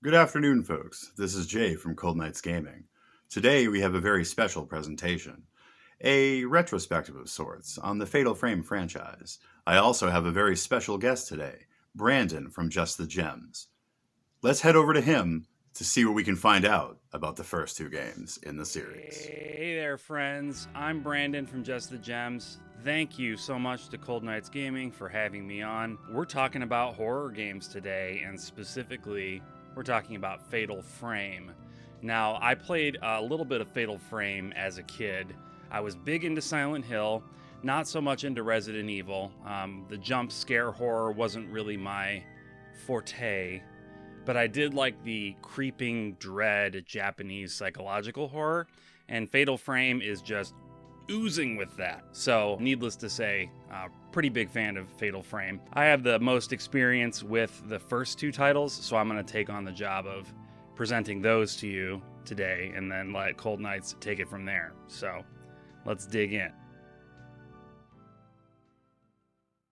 Good afternoon, folks. This is Jay from Cold Nights Gaming. Today we have a very special presentation, a retrospective of sorts on the Fatal Frame franchise. I also have a very special guest today, Branden from Just the Gems. Let's head over to him to see what we can find out about the first two games in the series. Hey there, friends. I'm Branden from Just the Gems. Thank you so much to Cold Nights Gaming for having me on. We're talking about horror games today, and specifically, we're talking about Fatal Frame. Now, I played a little bit of Fatal Frame as a kid. I was big into Silent Hill, not so much into Resident Evil. The jump scare horror wasn't really my forte, but I did like the creeping dread Japanese psychological horror, and Fatal Frame is just oozing with that. So, needless to say, pretty big fan of Fatal Frame. I have the most experience with the first two titles, so I'm going to take on the job of presenting those to you today, and then let Cold Nights take it from there. So, let's dig in.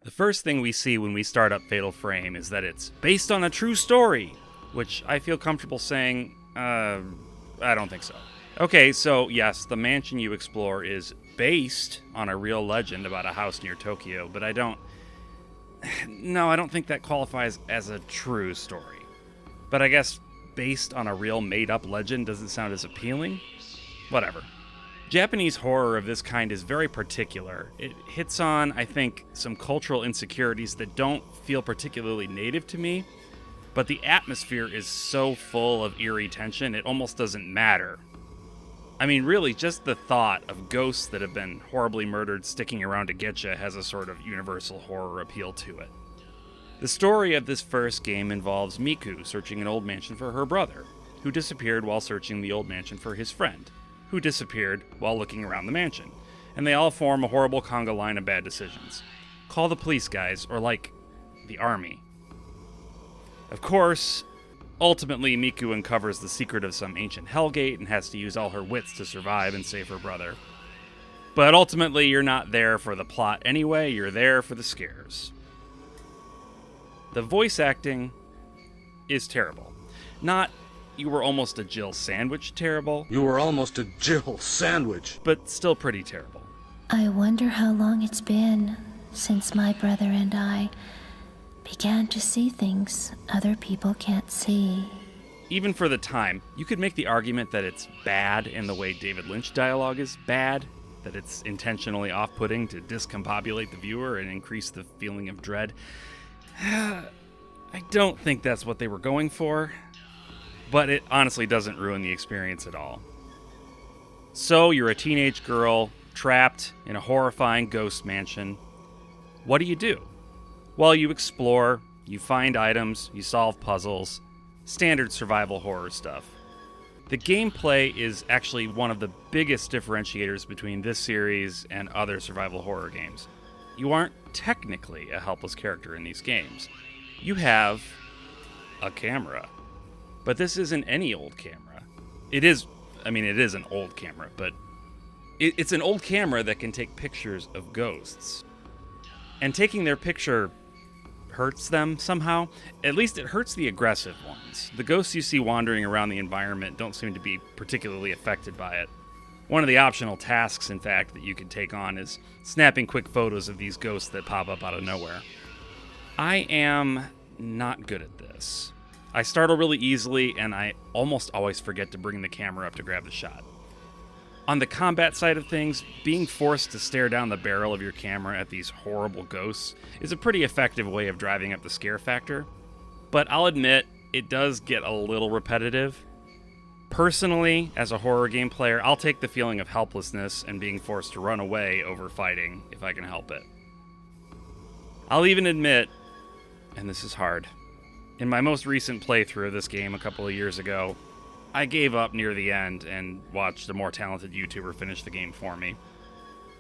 The first thing we see when we start up Fatal Frame is that it's based on a true story, which I feel comfortable saying, I don't think so. Okay, so yes, the mansion you explore is based on a real legend about a house near Tokyo, but I don't think that qualifies as a true story. But I guess based on a real made-up legend doesn't sound as appealing? Whatever. Japanese horror of this kind is very particular. It hits on, I think, some cultural insecurities that don't feel particularly native to me, but the atmosphere is so full of eerie tension, it almost doesn't matter. I mean, really, just the thought of ghosts that have been horribly murdered sticking around to get you has a sort of universal horror appeal to it. The story of this first game involves Miku searching an old mansion for her brother, who disappeared while searching the old mansion for his friend, who disappeared while looking around the mansion, and they all form a horrible conga line of bad decisions. Call the police, guys, or the army. Of course, ultimately, Miku uncovers the secret of some ancient hellgate and has to use all her wits to survive and save her brother. But ultimately, you're not there for the plot anyway, you're there for the scares. The voice acting is terrible. Not, you were almost a Jill sandwich terrible. You were almost a Jill sandwich. But still pretty terrible. I wonder how long it's been since my brother and I began to see things other people can't see. Even for the time, you could make the argument that it's bad in the way David Lynch dialogue is bad, that it's intentionally off-putting to discombobulate the viewer and increase the feeling of dread. I don't think that's what they were going for, but it honestly doesn't ruin the experience at all. So you're a teenage girl trapped in a horrifying ghost mansion. What do you do? Well, you explore, you find items, you solve puzzles, standard survival horror stuff. The gameplay is actually one of the biggest differentiators between this series and other survival horror games. You aren't technically a helpless character in these games. You have a camera. But this isn't any old camera. It is an old camera, but it's an old camera that can take pictures of ghosts. And taking their picture hurts them somehow. At least it hurts the aggressive ones. The ghosts you see wandering around the environment don't seem to be particularly affected by it. One of the optional tasks, in fact, that you can take on is snapping quick photos of these ghosts that pop up out of nowhere. I am not good at this. I startle really easily, and I almost always forget to bring the camera up to grab the shot. On the combat side of things, being forced to stare down the barrel of your camera at these horrible ghosts is a pretty effective way of driving up the scare factor. But I'll admit, it does get a little repetitive. Personally, as a horror game player, I'll take the feeling of helplessness and being forced to run away over fighting if I can help it. I'll even admit, and this is hard, in my most recent playthrough of this game a couple of years ago, I gave up near the end and watched a more talented YouTuber finish the game for me.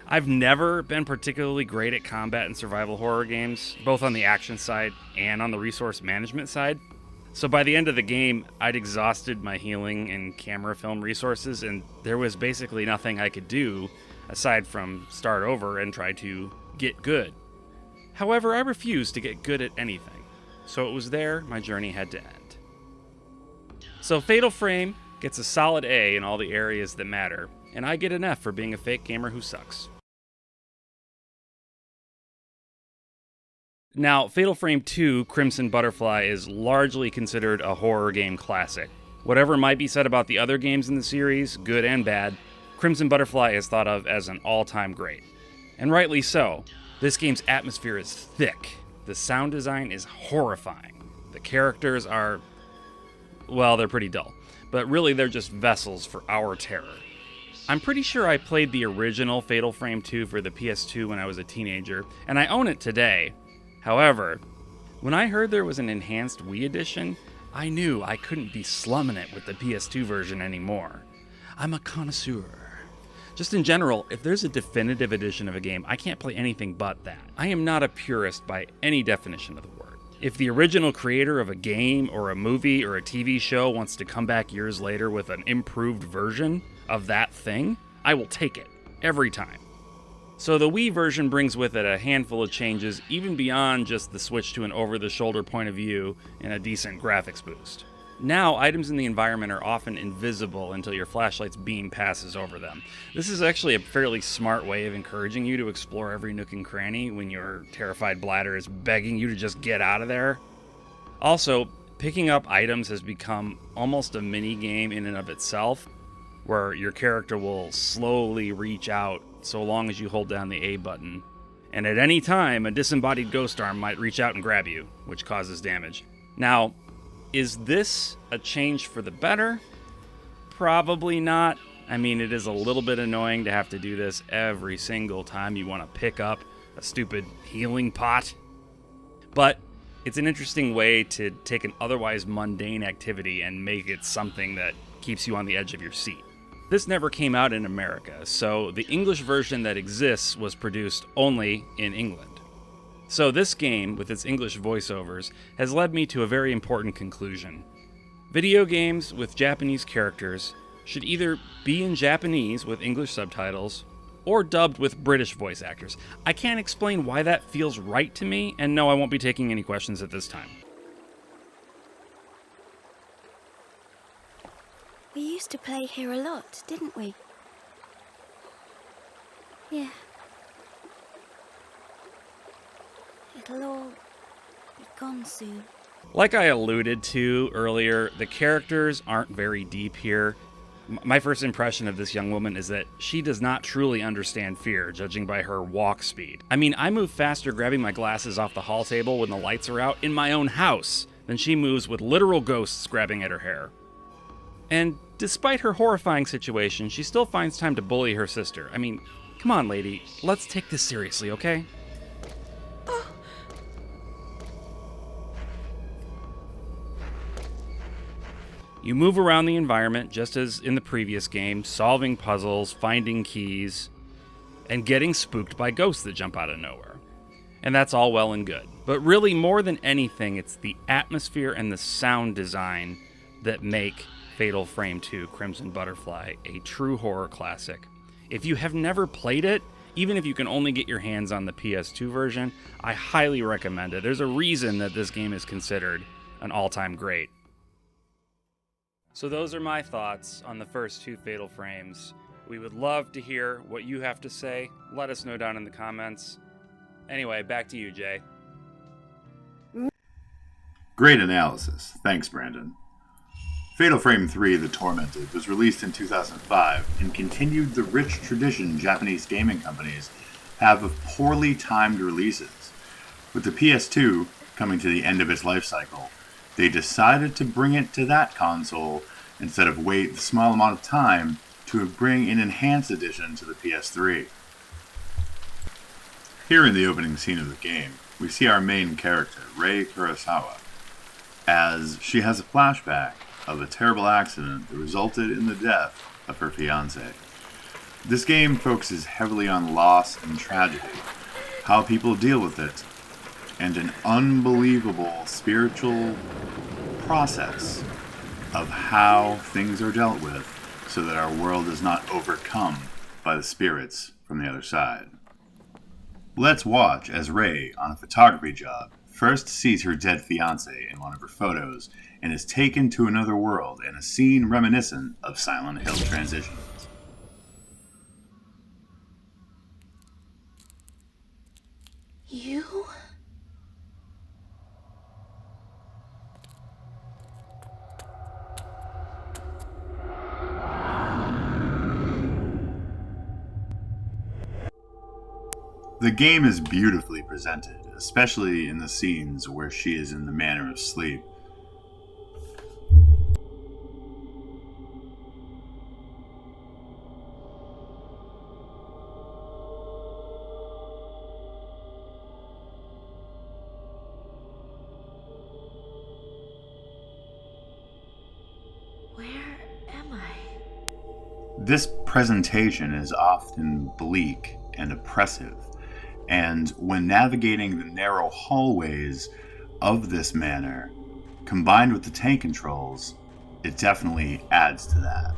I've never been particularly great at combat and survival horror games, both on the action side and on the resource management side. So by the end of the game, I'd exhausted my healing and camera film resources, and there was basically nothing I could do aside from start over and try to get good. However, I refused to get good at anything, so it was there my journey had to end. So Fatal Frame gets a solid A in all the areas that matter, and I get an F for being a fake gamer who sucks. Now, Fatal Frame 2 Crimson Butterfly is largely considered a horror game classic. Whatever might be said about the other games in the series, good and bad, Crimson Butterfly is thought of as an all-time great. And rightly so. This game's atmosphere is thick. The sound design is horrifying. The characters are, well, they're pretty dull. But really, they're just vessels for our terror. I'm pretty sure I played the original Fatal Frame 2 for the PS2 when I was a teenager, and I own it today. However, when I heard there was an enhanced Wii edition, I knew I couldn't be slumming it with the PS2 version anymore. I'm a connoisseur. Just in general, if there's a definitive edition of a game, I can't play anything but that. I am not a purist by any definition of the word. If the original creator of a game or a movie or a TV show wants to come back years later with an improved version of that thing, I will take it, every time. So the Wii version brings with it a handful of changes, even beyond just the switch to an over-the-shoulder point of view and a decent graphics boost. Now, items in the environment are often invisible until your flashlight's beam passes over them. This is actually a fairly smart way of encouraging you to explore every nook and cranny when your terrified bladder is begging you to just get out of there. Also, picking up items has become almost a mini-game in and of itself, where your character will slowly reach out so long as you hold down the A button. And at any time, a disembodied ghost arm might reach out and grab you, which causes damage. Now, is this a change for the better? Probably not. I mean, it is a little bit annoying to have to do this every single time you want to pick up a stupid healing pot. But it's an interesting way to take an otherwise mundane activity and make it something that keeps you on the edge of your seat. This never came out in America, so the English version that exists was produced only in England. So this game, with its English voiceovers, has led me to a very important conclusion. Video games with Japanese characters should either be in Japanese with English subtitles, or dubbed with British voice actors. I can't explain why that feels right to me, and no, I won't be taking any questions at this time. We used to play here a lot, didn't we? Yeah. It'll all be gone soon. Like I alluded to earlier, the characters aren't very deep here. My first impression of this young woman is that she does not truly understand fear, judging by her walk speed. I mean, I move faster grabbing my glasses off the hall table when the lights are out in my own house than she moves with literal ghosts grabbing at her hair. And despite her horrifying situation, she still finds time to bully her sister. I mean, come on, lady, let's take this seriously, okay? You move around the environment just as in the previous game, solving puzzles, finding keys, and getting spooked by ghosts that jump out of nowhere. And that's all well and good. But really, more than anything, it's the atmosphere and the sound design that make Fatal Frame 2 Crimson Butterfly a true horror classic. If you have never played it, even if you can only get your hands on the PS2 version, I highly recommend it. There's a reason that this game is considered an all-time great. So those are my thoughts on the first two Fatal Frames. We would love to hear what you have to say. Let us know down in the comments. Anyway, back to you, Jay. Great analysis. Thanks, Branden. Fatal Frame 3 The Tormented was released in 2005 and continued the rich tradition Japanese gaming companies have of poorly timed releases. With the PS2 coming to the end of its life cycle, they decided to bring it to that console instead of wait a small amount of time to bring an enhanced edition to the PS3. Here in the opening scene of the game, we see our main character, Rei Kurosawa, as she has a flashback of a terrible accident that resulted in the death of her fiancé. This game focuses heavily on loss and tragedy, how people deal with it, and an unbelievable spiritual process of how things are dealt with so that our world is not overcome by the spirits from the other side. Let's watch as Rei, on a photography job, first sees her dead fiancé in one of her photos and is taken to another world in a scene reminiscent of Silent Hill transitions. You? The game is beautifully presented, especially in the scenes where she is in the manner of sleep. Where am I? This presentation is often bleak and oppressive, and when navigating the narrow hallways of this manor, combined with the tank controls, it definitely adds to that.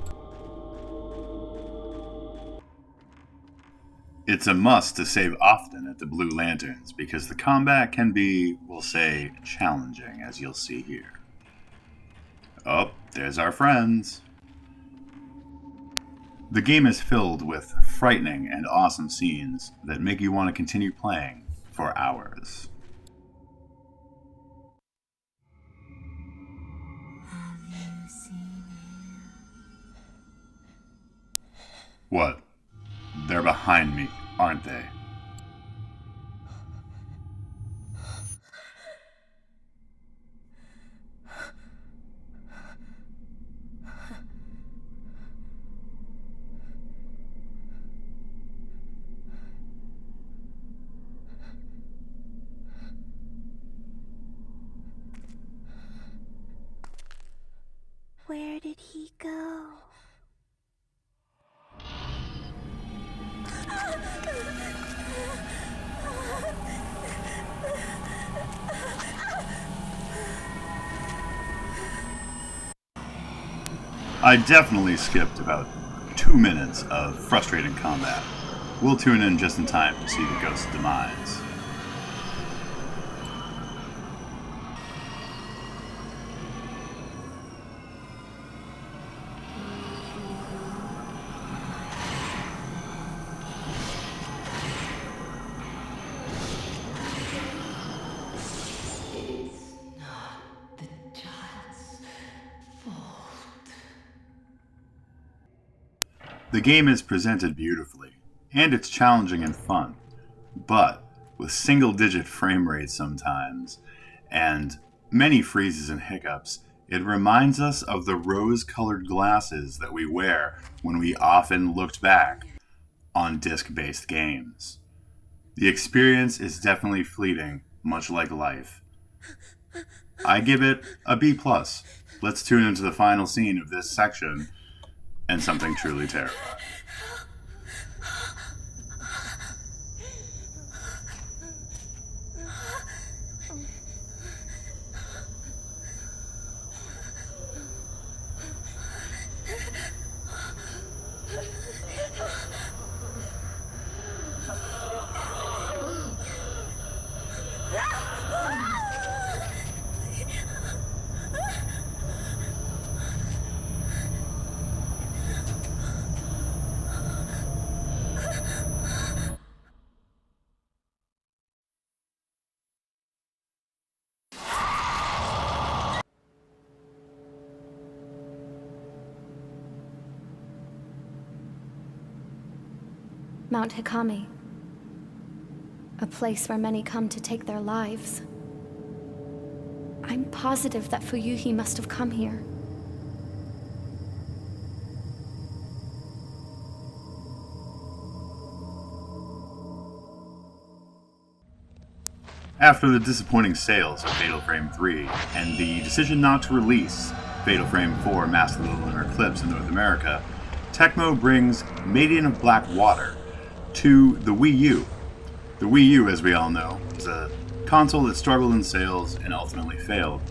It's a must to save often at the Blue Lanterns, because the combat can be, we'll say, challenging, as you'll see here. Oh, there's our friends. The game is filled with frightening and awesome scenes that make you want to continue playing for hours. Have you seen him? What? They're behind me, aren't they? Where did he go? I definitely skipped about 2 minutes of frustrating combat. We'll tune in just in time to see the ghost's demise. The game is presented beautifully, and it's challenging and fun, but with single-digit frame rates sometimes, and many freezes and hiccups, it reminds us of the rose-colored glasses that we wear when we often looked back on disc-based games. The experience is definitely fleeting, much like life. I give it a B+. Let's tune into the final scene of this section and something truly terrifying. Mount Hikami. A place where many come to take their lives. I'm positive that Fuyuhi must have come here. After the disappointing sales of Fatal Frame 3 and the decision not to release Fatal Frame 4 Master of the Lunar Eclipse in North America, Tecmo brings Maiden of Blackwater to the Wii U. The Wii U, as we all know, is a console that struggled in sales and ultimately failed.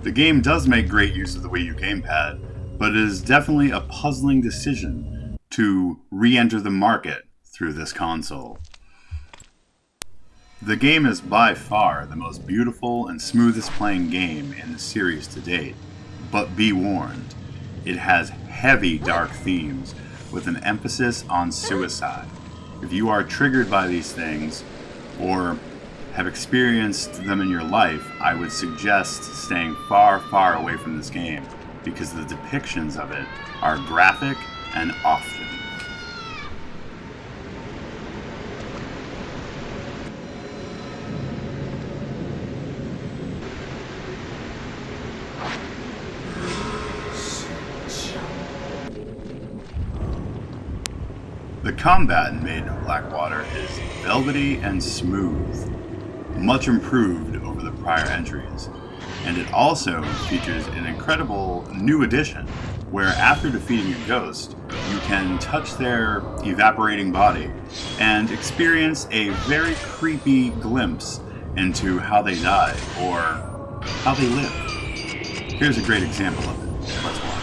The game does make great use of the Wii U gamepad, but it is definitely a puzzling decision to re-enter the market through this console. The game is by far the most beautiful and smoothest playing game in the series to date, but be warned, it has heavy dark themes with an emphasis on suicide. If you are triggered by these things, or have experienced them in your life, I would suggest staying far, far away from this game, because the depictions of it are graphic and often. The combat in Maiden of Blackwater is velvety and smooth, much improved over the prior entries, and it also features an incredible new addition where after defeating a ghost, you can touch their evaporating body and experience a very creepy glimpse into how they die or how they live. Here's a great example of it. Let's watch.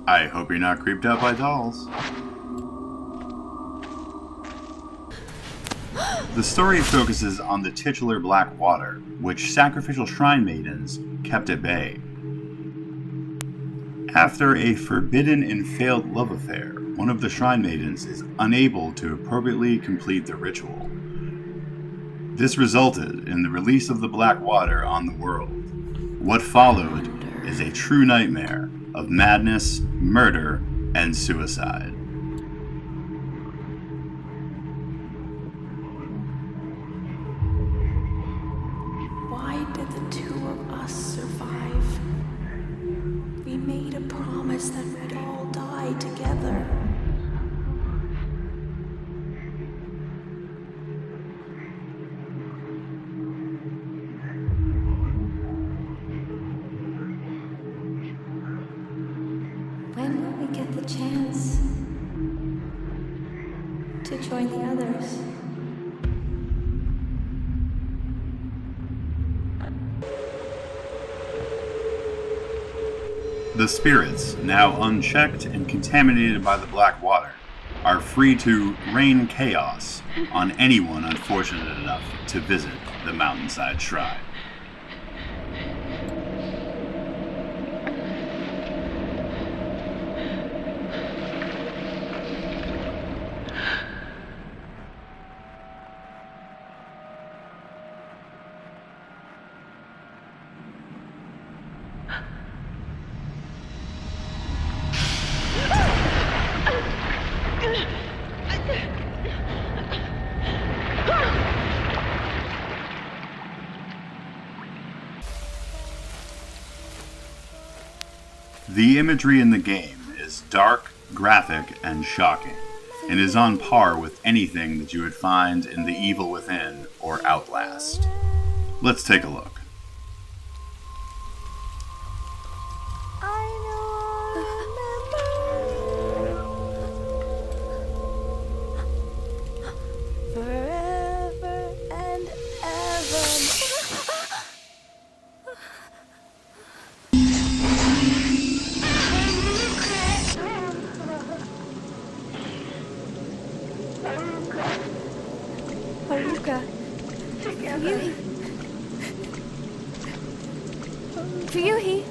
I hope you're not creeped out by dolls. The story focuses on the titular Blackwater, which sacrificial shrine maidens kept at bay. After a forbidden and failed love affair, one of the shrine maidens is unable to appropriately complete the ritual. This resulted in the release of the Blackwater on the world. What followed is a true nightmare of madness, murder, and suicide. Why did the two of us survive? We made a promise that we'd all die together. When will we get the chance to join the others? The spirits, now unchecked and contaminated by the Blackwater, are free to rain chaos on anyone unfortunate enough to visit the mountainside shrine. The imagery in the game is dark, graphic, and shocking, and is on par with anything that you would find in The Evil Within or Outlast. Let's take a look. Forever and ever. Haruka. Fuyuhi. Fuyuhi.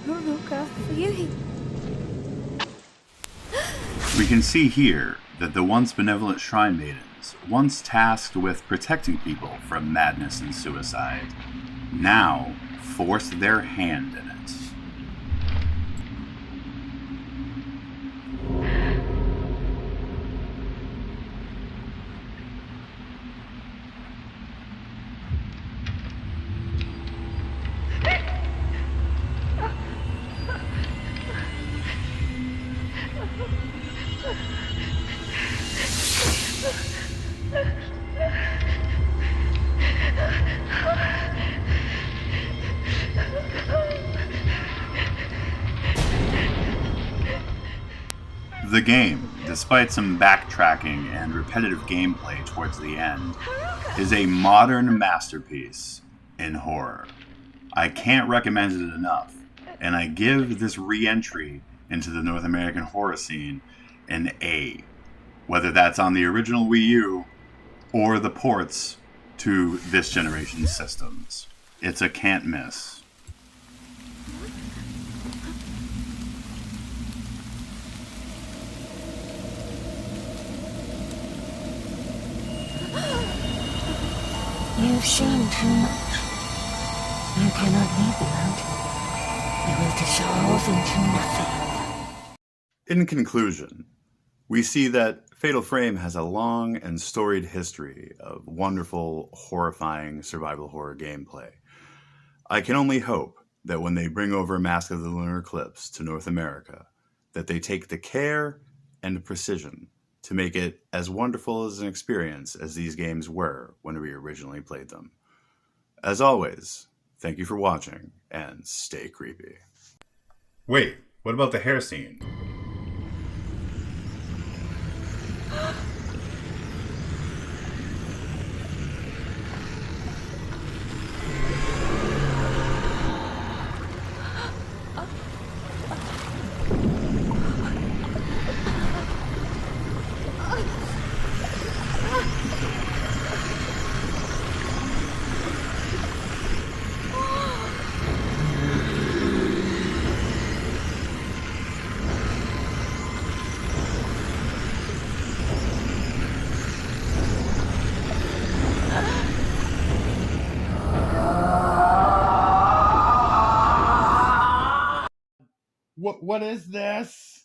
Haruka. Fuyuhi. We can see here that the once benevolent shrine maidens, once tasked with protecting people from madness and suicide, now forced their hand in it. game, despite some backtracking and repetitive gameplay towards the end, is a modern masterpiece in horror. I can't recommend it enough, and I give this re-entry into the North American horror scene an A, whether that's on the original Wii U or the ports to this generation's systems. It's a can't miss. You've seen too much. You cannot leave the mountain. You will dissolve into nothing. In conclusion, we see that Fatal Frame has a long and storied history of wonderful, horrifying survival horror gameplay. I can only hope that when they bring over Mask of the Lunar Eclipse to North America, that they take the care and precision to make it as wonderful as an experience as these games were when we originally played them. As always, thank you for watching, and stay creepy. Wait, what about the hair scene? What is this?